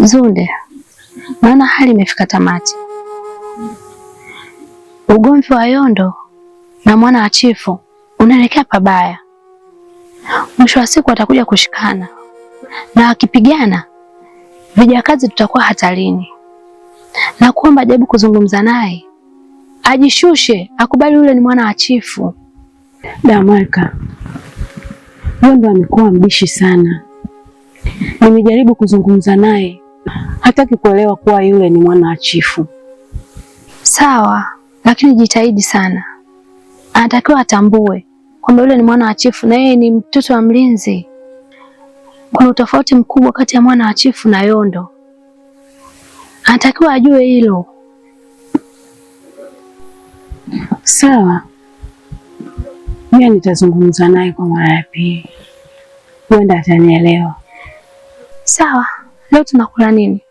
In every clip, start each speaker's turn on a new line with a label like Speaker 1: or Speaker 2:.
Speaker 1: Zunde, naona hali imefika tamati. Ugomvi wa Yondo na mwana wa chifu unaelekea pabaya. Mwisho wa siku watakuja kushikana, na wakipigana vijakazi tutakuwa hatarini. Na kuomba jaribu kuzungumza naye, ajishushe, akubali yule ni mwana wa chifu.
Speaker 2: Damaka, Yondo amekuwa mbishi sana. Nimejaribu kuzungumza naye, hataki kuelewa kuwa yule ni mwana wa chifu.
Speaker 1: Sawa, lakini jitahidi sana. Anatakiwa atambue kwamba yule ni mwana wa chifu na yeye ni mtoto wa mlinzi. Kuna utofauti mkubwa kati ya mwana wa chifu na Yondo. Anatakiwa ajue hilo.
Speaker 2: Sawa, mimi nitazungumza naye kwa mara ya pili, huenda atanielewa.
Speaker 1: Sawa, leo tunakula nini?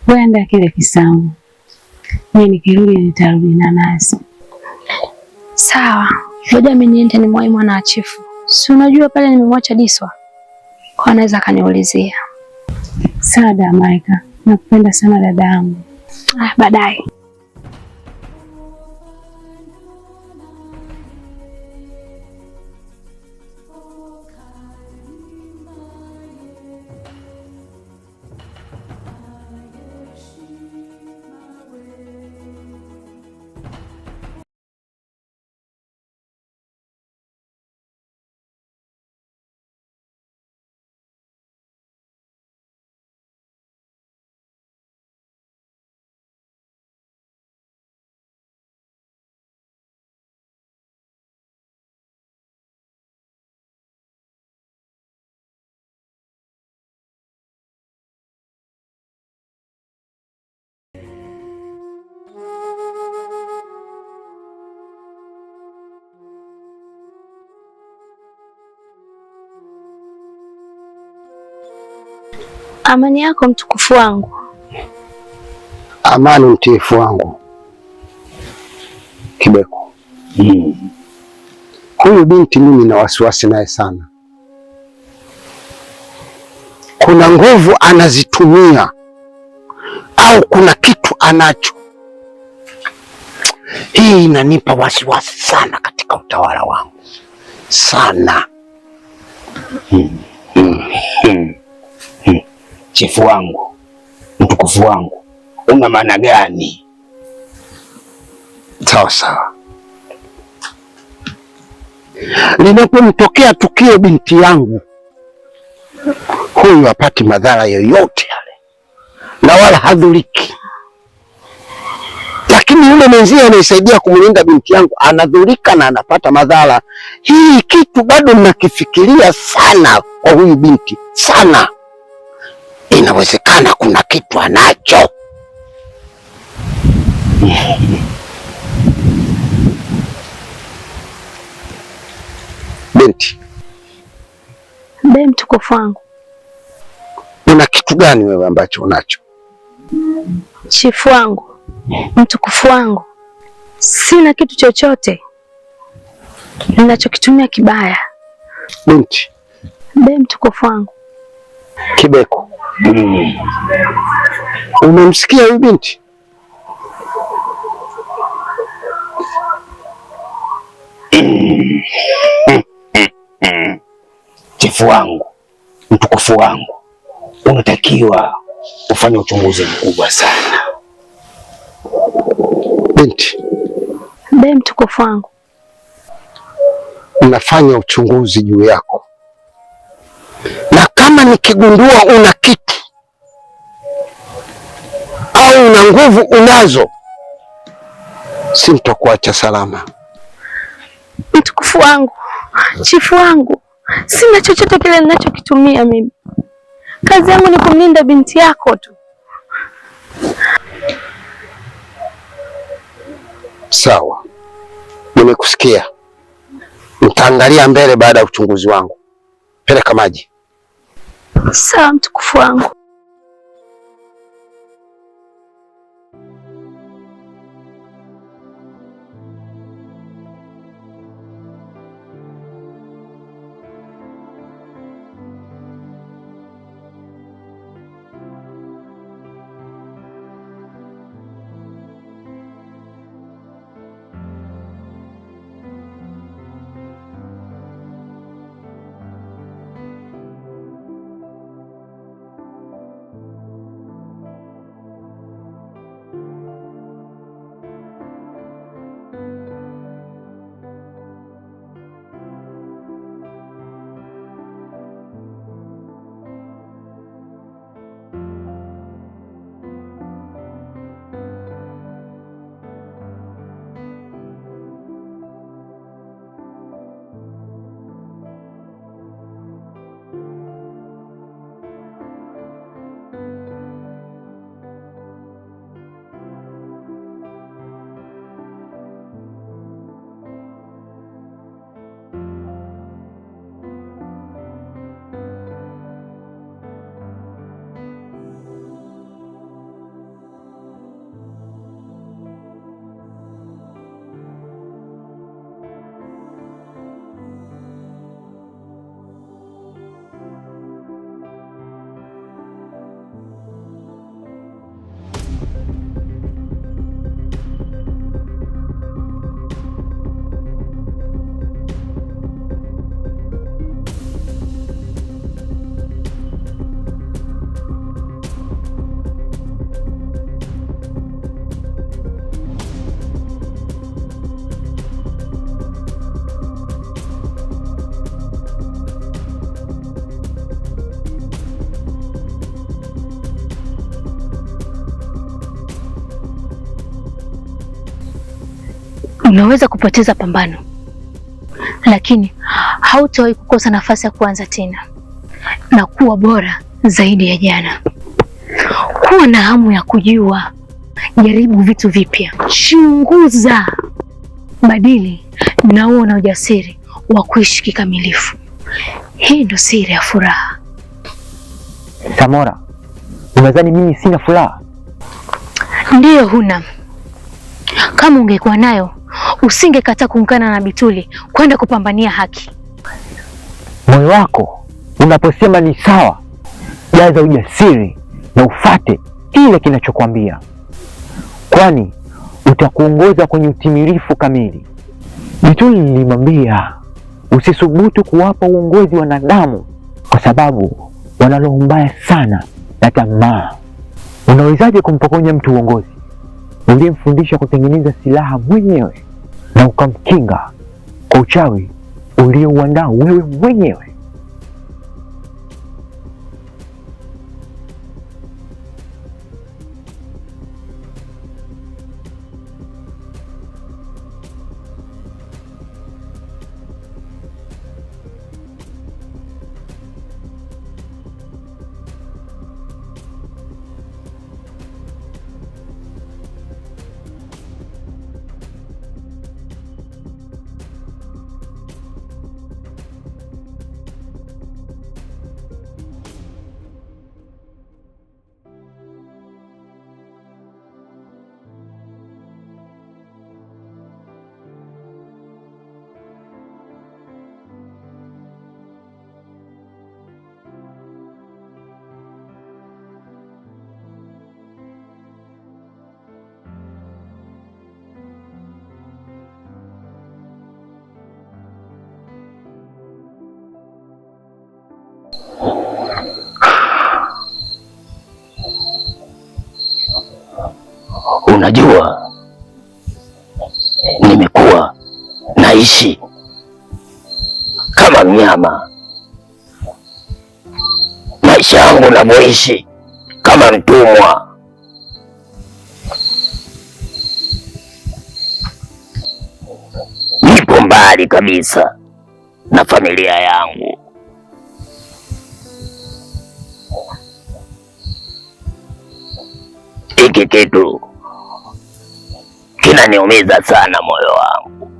Speaker 2: Huenda kile kisamvu, mimi nikirudi nitarudi na nazi.
Speaker 1: Sawa, ngoja mimi niende nimwahi mwana wa chifu. Si unajua pale nimemwacha Diswa, kwa anaweza akaniulizia.
Speaker 2: Sawa Damaka, nakupenda sana dada yangu.
Speaker 1: Baadaye. Amani yako mtukufu wangu.
Speaker 3: Amani mtiifu wangu. Kibeko. Huyu binti mimi na wasiwasi naye sana. Kuna nguvu anazitumia au kuna kitu anacho. Hii inanipa wasiwasi sana katika utawala wangu. Sana.
Speaker 4: Chifu wangu, mtukufu wangu, una maana gani?
Speaker 3: Sawa sawa. Linapomtokea tukio binti yangu, huyu hapati madhara yoyote yale na wala hadhuriki, lakini yule mwenzie anayesaidia kumlinda binti yangu anadhurika na anapata madhara. Hii kitu bado ninakifikiria sana kwa huyu binti sana. Inawezekana kuna kitu anacho. Binti.
Speaker 1: Be mtukufu wangu.
Speaker 3: Una kitu gani wewe ambacho unacho?
Speaker 1: Chifu wangu, mtukufu wangu, sina kitu chochote ninachokitumia kibaya.
Speaker 3: Binti.
Speaker 1: Be mtukufu wangu.
Speaker 3: Kibeko. Umemsikia huyu binti?
Speaker 4: Chifu wangu, mtukufu wangu, unatakiwa ufanye uchunguzi mkubwa sana.
Speaker 3: Binti.
Speaker 1: Be mtukufu wangu.
Speaker 3: Unafanya uchunguzi juu yako, na kama nikigundua una kitu au una nguvu unazo, sintokuacha salama.
Speaker 1: Mtukufu wangu, chifu wangu, sina chochote kile ninachokitumia mimi. Kazi yangu ni kumlinda binti yako tu.
Speaker 3: Sawa, nimekusikia. Nitaangalia mbele baada ya uchunguzi wangu. Peleka maji.
Speaker 1: Sawa mtukufu wangu. Unaweza kupoteza pambano, lakini hautawahi kukosa nafasi ya kuanza tena na kuwa bora zaidi ya jana. Kuwa na hamu ya kujua, jaribu vitu vipya, chunguza, badili na uwe na ujasiri wa kuishi kikamilifu. Hii ndo siri ya furaha.
Speaker 5: Samora, unadhani mimi sina furaha?
Speaker 1: Ndiyo huna. Kama ungekuwa nayo, usingekataa kuungana na Bituli kwenda kupambania haki.
Speaker 5: Moyo wako unaposema ni sawa, jaza ujasiri na ufate kile kinachokwambia, kwani utakuongoza kwenye utimilifu kamili. Bituli nilimwambia usisubutu kuwapa uongozi wanadamu, kwa sababu wana roho mbaya sana na tamaa. Unawezaje kumpokonya mtu uongozi uliyemfundisha kutengeneza silaha mwenyewe na ukamkinga kwa uchawi uliouandaa wewe mwenyewe?
Speaker 3: Unajua, nimekuwa naishi kama mnyama. Maisha yangu navyoishi kama mtumwa. Nipo mbali kabisa na familia yangu. Hiki kitu kinaniumiza sana moyo wangu.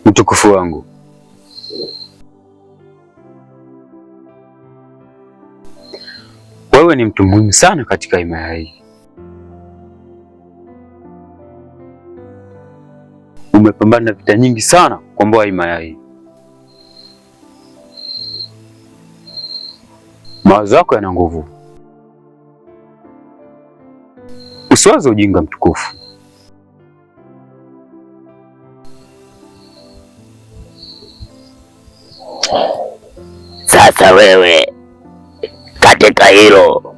Speaker 6: Mtukufu wangu, wewe ni mtu muhimu sana katika himaya hii. Umepambana na vita nyingi sana kukomboa himaya hii. Mawazo yako yana nguvu. Usiwaze ujinga, mtukufu.
Speaker 3: Sasa wewe katika hilo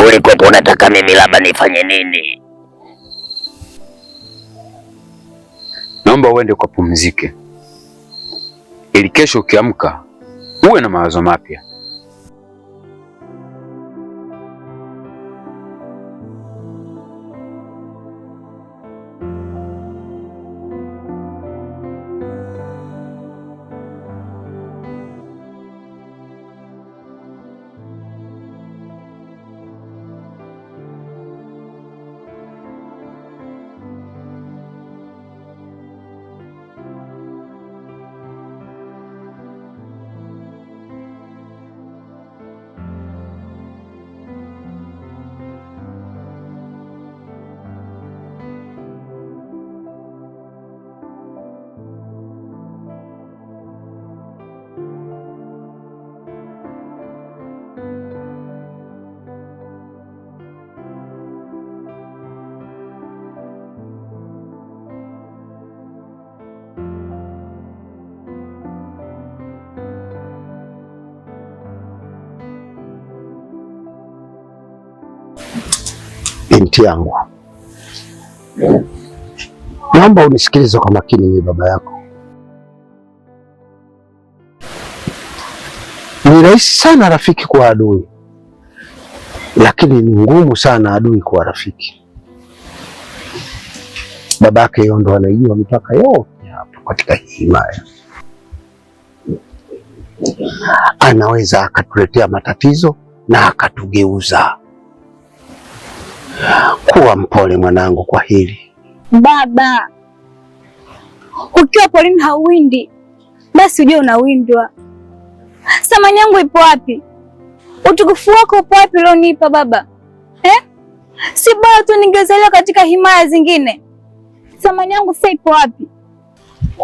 Speaker 3: ulikuwa unataka mimi labda nifanye nini?
Speaker 6: Naomba uende ukapumzike, ili kesho ukiamka uwe na mawazo mapya.
Speaker 3: Binti yangu, naomba unisikilize kwa makini, ni baba yako. rahisi sana rafiki kuwa adui, lakini ni ngumu sana adui kuwa rafiki. Babake yeye ndo anajua mipaka yote hapa katika himaya. Anaweza akatuletea matatizo na akatugeuza. Kuwa mpole mwanangu kwa hili.
Speaker 7: Baba, ukiwa porini hauwindi, basi ujue unawindwa. Samani yangu ipo wapi? Utukufu wako upo wapi ulionipa baba? Si bora tu ningezaliwa katika himaya zingine? Samani yangu sasa ipo wapi?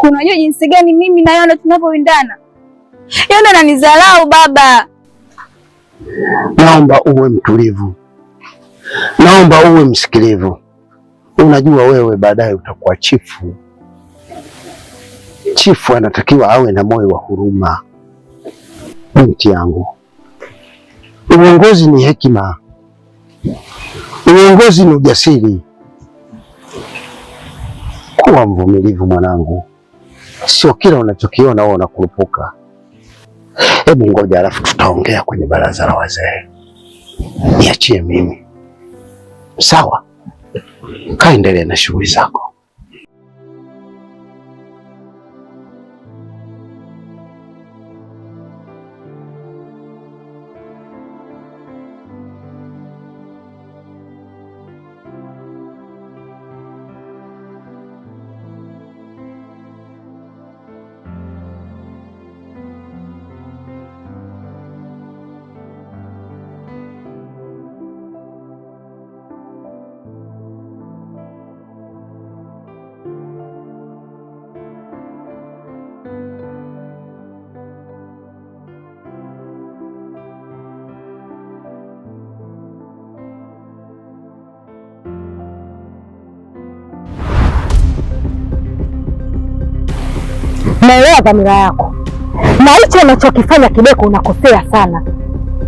Speaker 7: Unajua jinsi gani mimi na Yondo tunavyowindana? Yondo ananidharau baba.
Speaker 3: Naomba uwe mtulivu, naomba uwe msikilivu. Unajua wewe baadaye utakuwa chifu. Chifu anatakiwa awe na moyo wa huruma. Binti yangu, uongozi ni hekima, uongozi ni ujasiri. Kuwa mvumilivu mwanangu, sio kila unachokiona wewe unakurupuka. Hebu ngoja, alafu tutaongea kwenye baraza la wazee. Niachie mimi, sawa? Kaendelee na shughuli zako.
Speaker 2: Naelewa dhamira yako na hicho unachokifanya Kibeko, unakosea sana.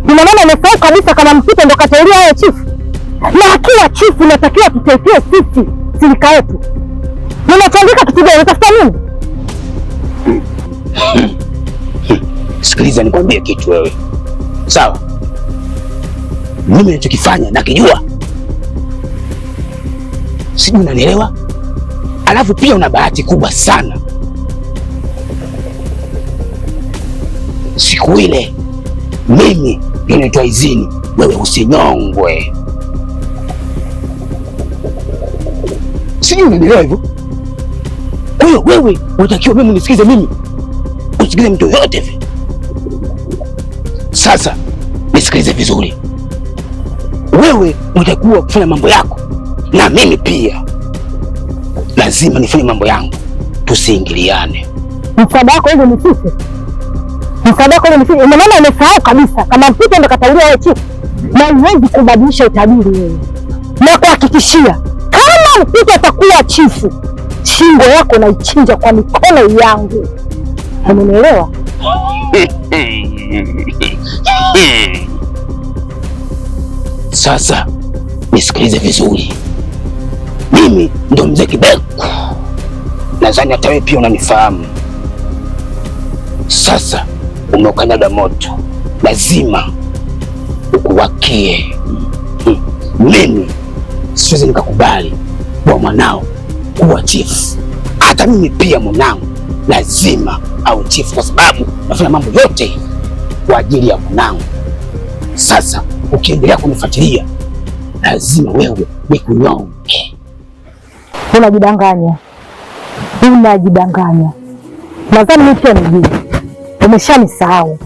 Speaker 2: Ina maana umesahau kabisa kama Mpito ndo kateuliwa awe chifu, na kila chifu inatakiwa tutetee sisi silika yetu. Ninachangika kitu gani? Unatafuta nini?
Speaker 4: Sikiliza nikwambie kitu wewe, sawa? Mimi ninachokifanya nakijua, sijui unanielewa? Alafu pia una bahati kubwa sana. Siku ile mimi nilitoa izini wewe usinyongwe. Sijui unanielewa hivyo? Kwa hiyo wewe unatakiwa mimi nisikize mimi, usikize mtu yote hivi. Sasa nisikilize vizuri, wewe unatakiwa kufanya mambo yako na mimi pia lazima nifanye mambo yangu, tusiingiliane.
Speaker 2: Msaada wako hivi ni sisi. Msaada wako ni sisi. Ina maana umesahau kabisa kama Mpito ndo kateuliwa awe chifu, na huwezi kubadilisha utabiri wewe. Na kuhakikishia kama Mpito atakuwa chifu, shingo yako naichinja kwa mikono yangu. Umenielewa?
Speaker 4: Sasa nisikilize vizuri, mimi ndo mzee Kibeko, nadhani hata wewe pia unanifahamu. Sasa umeukanyaga moto, lazima ukuwakie. Mimi siwezi nikakubali kwa mwanao kuwa chifu. Hata mimi pia mwanangu lazima awe chifu, kwa sababu nafanya mambo yote kwa ajili ya mwanangu. Sasa ukiendelea kunifuatilia, lazima wewe nikunyonge.
Speaker 2: Unajidanganya, unajidanganya. Nadhani mimi pia nijui, umeshanisahau.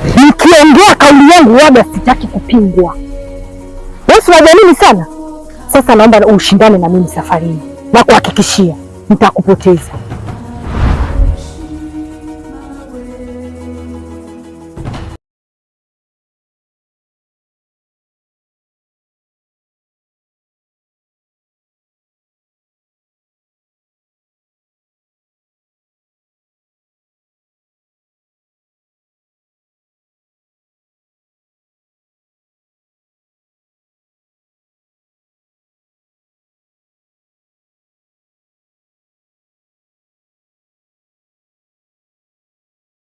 Speaker 2: Nikiongea kauli yangu waga sitaki kupingwa. Wewe unajiamini sana. Sasa naomba ushindane na mimi safarini, na kuhakikishia nitakupoteza.